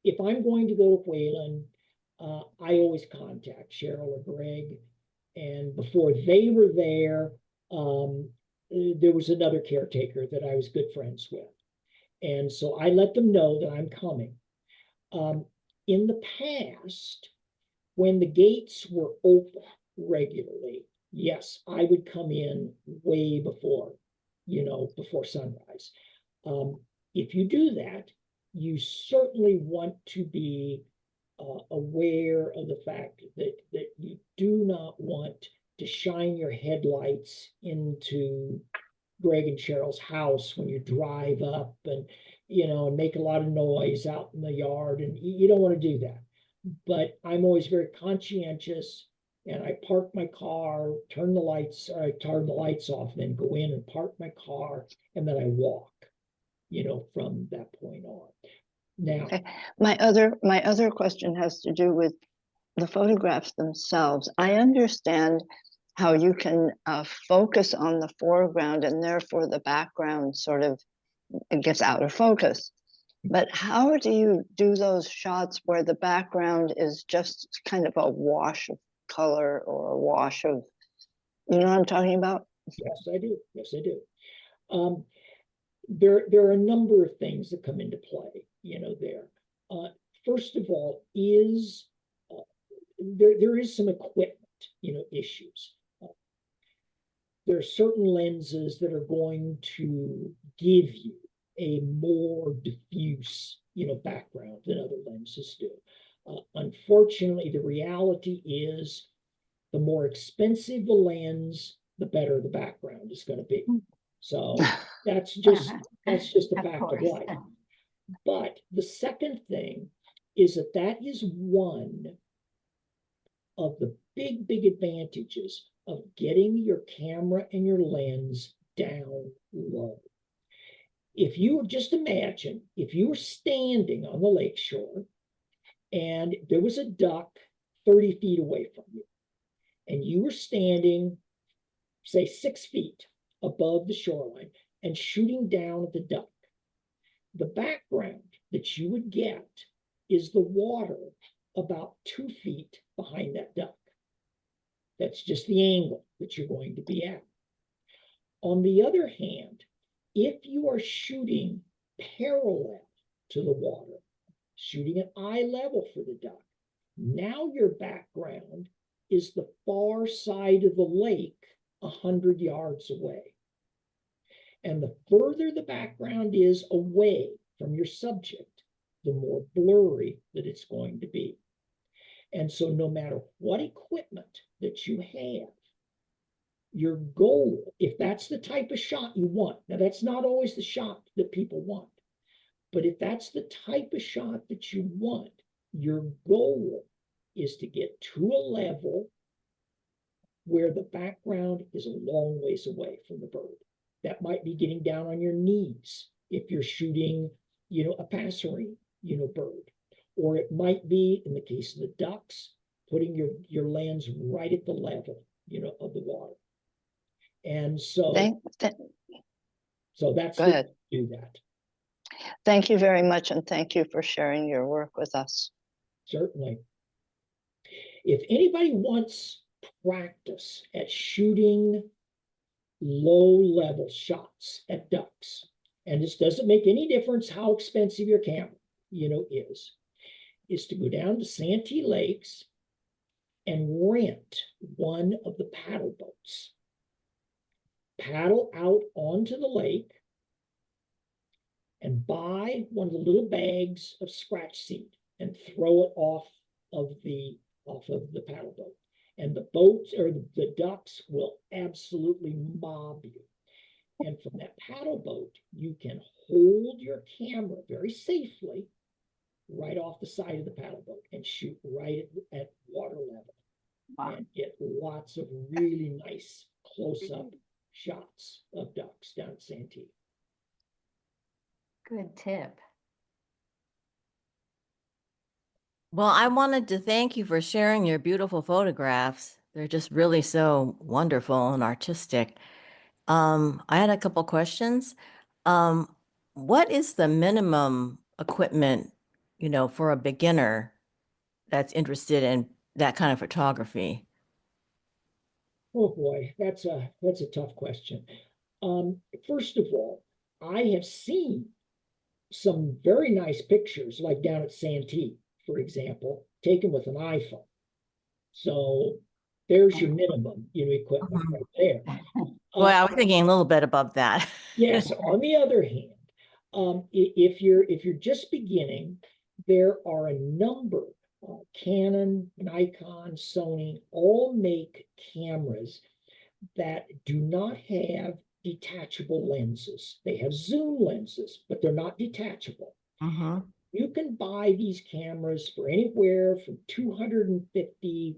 If I'm going to go to Whelan, I always contact Cheryl or Greg. And before they were there was another caretaker that I was good friends with. And so I let them know that I'm coming. In the past, when the gates were open regularly, yes, I would come in way before, you know, before sunrise. If you do that, you certainly want to be aware of the fact that you do not want to shine your headlights into Greg and Cheryl's house when you drive up, and, you know, and make a lot of noise out in the yard, and you don't want to do that. But I'm always very conscientious, and I park my car, turn the lights off, then go in and park my car, and then I walk, you know, from that point on. Now, Okay. My other question has to do with the photographs themselves. I understand how you can focus on the foreground, and therefore the background sort of gets out of focus. But how do you do those shots where the background is just kind of a wash of color, or a wash of, you know what I'm talking about? yes, I do. Yes, I do. There are a number of things that come into play, you know, there. First of all, is there is some equipment, issues. There are certain lenses that are going to give you a more diffuse, background than other lenses do. Unfortunately, the reality is the more expensive the lens, the better the background is going to be. So that's just a Of fact of course. life. But the second thing is that is one of the big advantages of getting your camera and your lens down low. If you just imagine, if you were standing on the lakeshore and there was a duck 30 feet away from you, and you were standing, say, 6 feet above the shoreline and shooting down at the duck, the background that you would get is the water about 2 feet behind that duck. That's just the angle that you're going to be at. On the other hand, if you are shooting parallel to the water, shooting at eye level for the duck, now your background is the far side of the lake 100 yards away. And the further the background is away from your subject, the more blurry that it's going to be. And so no matter what equipment that you have, your goal, if that's the type of shot you want, now that's not always the shot that people want, but if that's the type of shot that you want, your goal is to get to a level where the background is a long ways away from the bird. That might be getting down on your knees if you're shooting, a passerine, bird. Or it might be, in the case of the ducks, putting your lens right at the level, of the water. And so, so that's Go ahead. do that. Thank you very much, and thank you for sharing your work with us. Certainly. If anybody wants practice at shooting low-level shots at ducks, and this doesn't make any difference how expensive your camera, is to go down to Santee Lakes and rent one of the paddle boats. Paddle out onto the lake and buy one of the little bags of scratch seed and throw it off of the paddle boat. And the boats or the ducks will absolutely mob you. And from that paddle boat, you can hold your camera very safely right off the side of the paddle boat and shoot right at water level. Wow. And get lots of really nice close-up shots of ducks down at Santee. Good tip. Well, I wanted to thank you for sharing your beautiful photographs. They're just really so wonderful and artistic. I had a couple questions. What is the minimum equipment, for a beginner that's interested in that kind of photography? Oh boy, that's a tough question. First of all, I have seen some very nice pictures, like down at Santee, for example, taken with an iPhone. So there's your minimum, equipment right there. Well, I was thinking a little bit above that. Yes. On the other hand, if you're just beginning, there are a number. Canon, Nikon, Sony all make cameras that do not have detachable lenses. They have zoom lenses, but they're not detachable. You can buy these cameras for anywhere from $250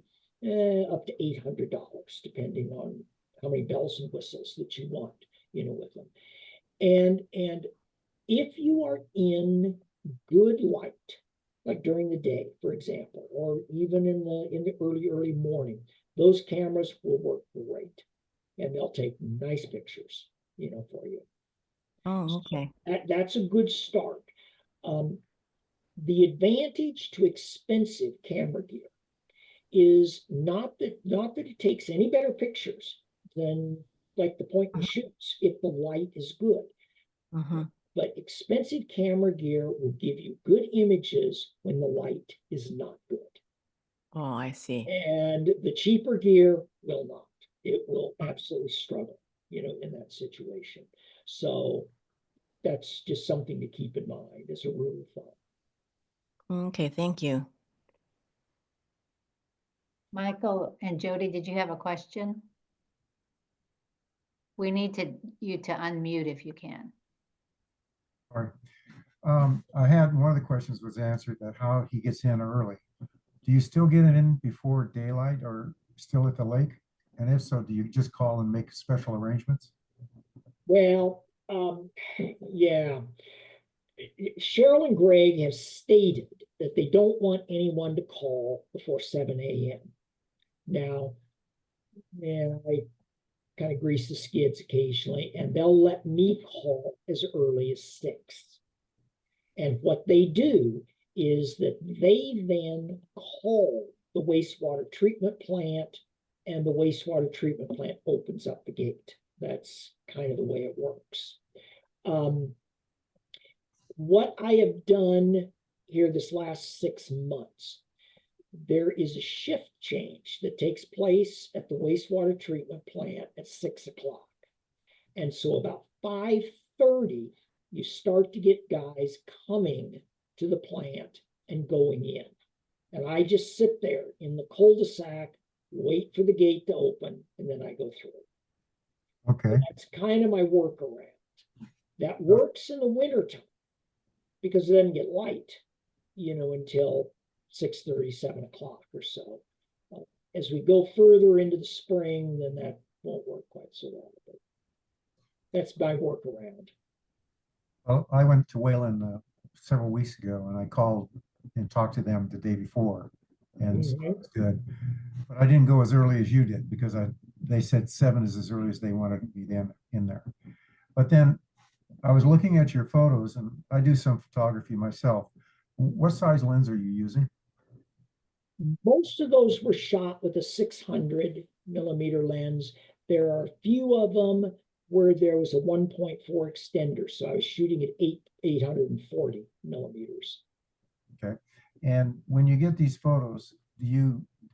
up to $800, depending on how many bells and whistles that you want, with them. And if you are in good light, like during the day, for example, or even in the early morning, those cameras will work great, and they'll take nice pictures, for you. Oh, okay. That's a good start. The advantage to expensive camera gear is not that it takes any better pictures than like the point and shoots if the light is good. But expensive camera gear will give you good images when the light is not good. Oh, I see. And the cheaper gear will not. It will absolutely struggle, in that situation. So that's just something to keep in mind as a rule of thumb. Okay, thank you. Michael and Jody, did you have a question? We need you to unmute if you can. Sorry. I had one of the questions was answered that how he gets in early. Do you still get it in before daylight or still at the lake? And if so, do you just call and make special arrangements? Well, yeah. Cheryl and Greg have stated that they don't want anyone to call before 7 a.m. Now, yeah, I kind of grease the skids occasionally, and they'll let me call as early as 6. And what they do is that they then call the wastewater treatment plant, and the wastewater treatment plant opens up the gate. That's kind of the way it works. What I have done here this last 6 months, there is a shift change that takes place at the wastewater treatment plant at 6 o'clock. And so about 5:30, you start to get guys coming to the plant and going in. And I just sit there in the cul-de-sac, wait for the gate to open, and then I go through. Okay. That's kind of my workaround. That works in the wintertime because it doesn't get light, until 6:30, 7 o'clock or so. As we go further into the spring, then that won't work quite so well. But that's my workaround. Well, I went to Whelan several weeks ago and I called and talked to them the day before, and so it was good. But I didn't go as early as you did because they said 7 is as early as they wanted to be in there. But then I was looking at your photos, and I do some photography myself. What size lens are you using? Most of those were shot with a 600 millimeter lens. There are a few of them where there was a 1.4 extender. So I was shooting at 840 millimeters. Okay. And when you get these photos,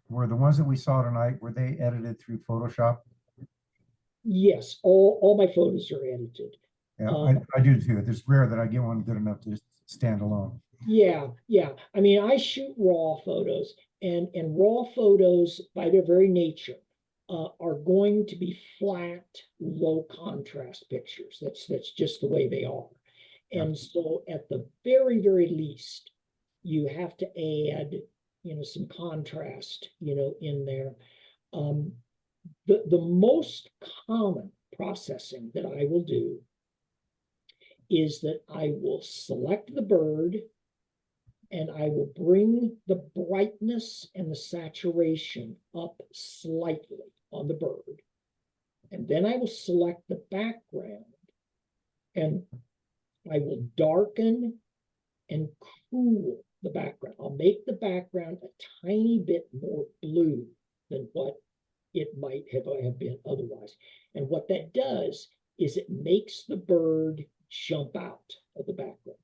were the ones that we saw tonight, were they edited through Photoshop? Yes, all my photos are edited. Yeah, I do too. It's rare that I get one good enough to stand alone. Yeah. I mean, I shoot raw photos, and raw photos, by their very nature, are going to be flat, low contrast pictures. That's just the way they are. And so at the very, very least, you have to add, some contrast, in there. The most common processing that I will do is that I will select the bird and I will bring the brightness and the saturation up slightly on the bird. And then I will select the background and I will darken and cool the background. I'll make the background a tiny bit more blue than what it might have been otherwise. And what that does is it makes the bird jump out of the background.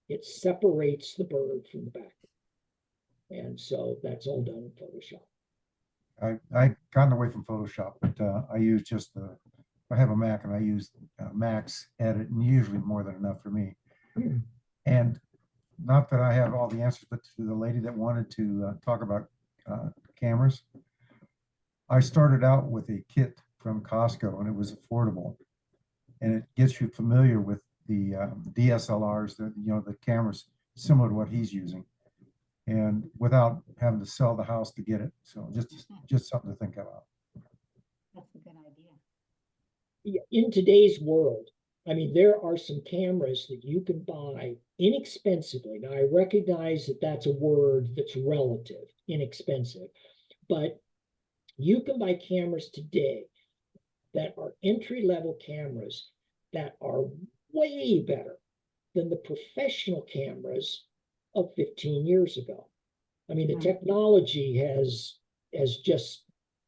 It separates the bird from the background. And so that's all done in Photoshop. I've gotten away from Photoshop, but I use I have a Mac and I use Mac's Edit, and usually more than enough for me. And not that I have all the answers, but to the lady that wanted to talk about cameras, I started out with a kit from Costco and it was affordable. And it gets you familiar with the DSLRs, the cameras similar to what he's using, and without having to sell the house to get it. So just something to think about. That's a good idea. Yeah, in today's world, I mean, there are some cameras that you can buy inexpensively. Now, I recognize that that's a word that's relative, inexpensive, but you can buy cameras today that are entry-level cameras that are way better than the professional cameras of 15 years ago. I mean, the technology has just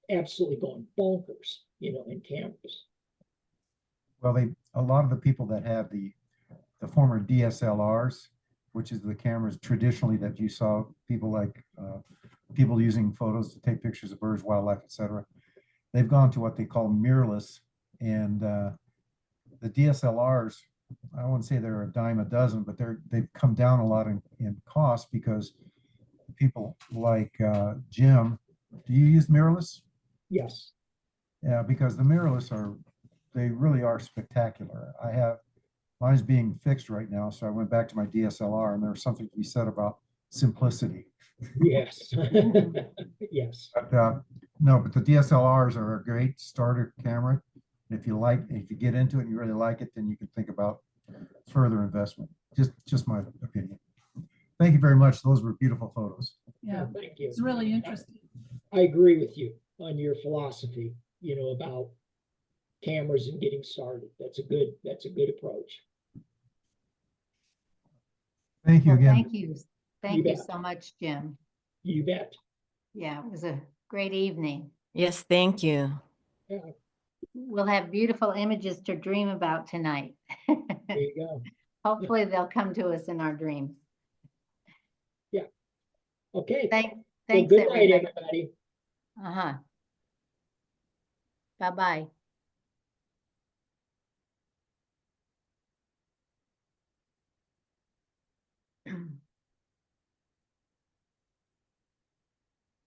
absolutely gone bonkers, in cameras. Well, a lot of the people that have the former DSLRs which is the cameras traditionally that you saw people like people using photos to take pictures of birds, wildlife, etc. They've gone to what they call mirrorless, and the DSLRs, I wouldn't say they're a dime a dozen, but they've come down a lot in cost because people like Jim, do you use mirrorless? Yes. Yeah, because the mirrorless they really are spectacular. Mine's being fixed right now, so I went back to my DSLR, and there's something to be said about simplicity. Yes. Yes. But no, but the DSLRs are a great starter camera. If you get into it and you really like it, then you can think about further investment. Just my opinion. Thank you very much. Those were beautiful photos. Yeah, Thank you. it's really interesting. I agree with you on your philosophy, about cameras and getting started. That's a good approach. Thank you Well, again. thank you. Thank you bet. so much, Jim. You bet. Yeah, it was a great evening. Yes, thank you. Yeah, We'll have beautiful images to dream about tonight. there you go. Hopefully they'll come to us in our dreams. Okay. Thanks, Well, good night, everybody. everybody. Uh-huh. Bye-bye.